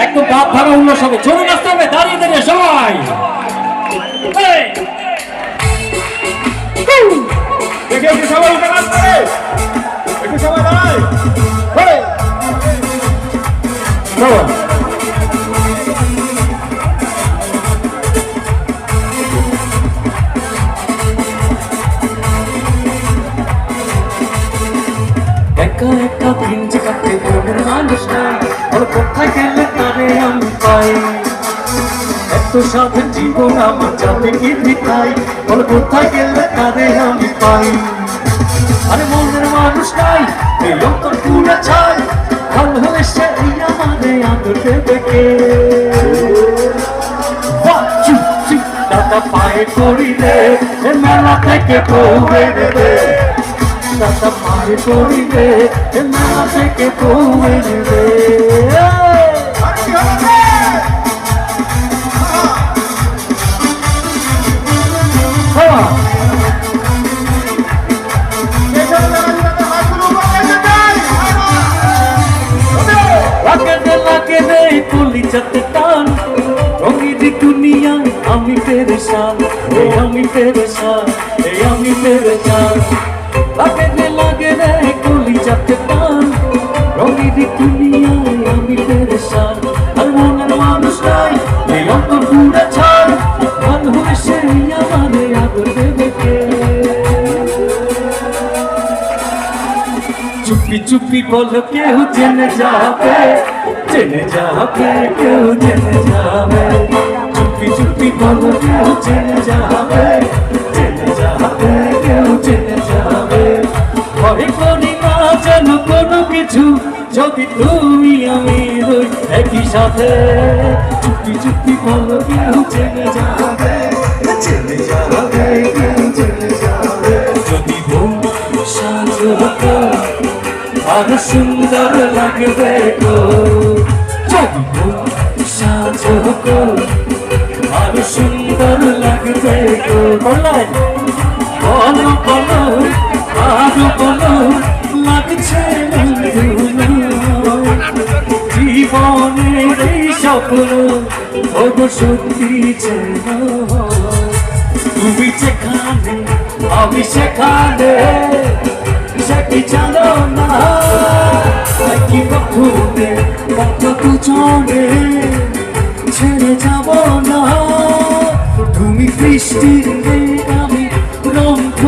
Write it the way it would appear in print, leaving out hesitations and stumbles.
একদম বাপ ভাড়া উল্লাস হবে, জোরে নাচতে হবে, দাঁড়িয়ে দাঁড়িয়ে সবাই দেখে একটু সবাই উঠে নাচ করে, একটু সবাই দাঁড়ায়। একা একা ভিঞ্জে কাটতে মনের মানুষ নাই, ওর কোথায় গেলে তারে আমি পাই। এত সাথে জীবন আমার যাবে কি বিতাই, ওর কোথায় গেলে তারে আমি পাই। আরে মনের মানুষ নাই, এই অন্তর পুরা ছাই, ভালো হলে সেই আমারে আদর দেবে কে। দাদা পায়ে পড়িলে মেলা থেকে পৌঁছে দেবে, দাদা পায়ে পড়িলে মেলা থেকে পৌঁছে দেবে। আমি পেরেশান, আমি পেরেশান, আমি পেরেশান। লাগে লাগে রে কলি যাতে টান, রঙের দুনিয়ায় আমি পেরেশান। আর মনের মানুষ নাই, এই অন্তর পুরা ছাড়, ভালো হয়ে সেই আমারে আদর দেবে কে। চুপি চুপি বলো কেউ জেনে যাবে, জেনে যাবে, কেউ জেনে যাবে। চুপি চুপি বলো কেউ জেনে যাবে, জেনে যাবে, কেউ জেনে যাবে। ভয় করি না যেন কোনো কিছু, যদি তুমি আমি রই একই সাথে। চুপি চুপি বলো কেউ জেনে যাবে, জেনে যাবে, কেউ জেনে যাবে। যদি বউ সাজো আরো সুন্দর লাগবে গো, যদি বউ সাজো আরো সুন্দর লাগবে গো। বললেন বলো বলো আরো বলো, লাগছে জীবনের এই স্বপ্ন ওগো সত্যি যেন। তুমি যেখানে আমি সেখানে, সে কি জানো না কি বন্ধুতে কত দুজনে ছেড়ে যাব না। তুমি বৃষ্টির আমি রংধ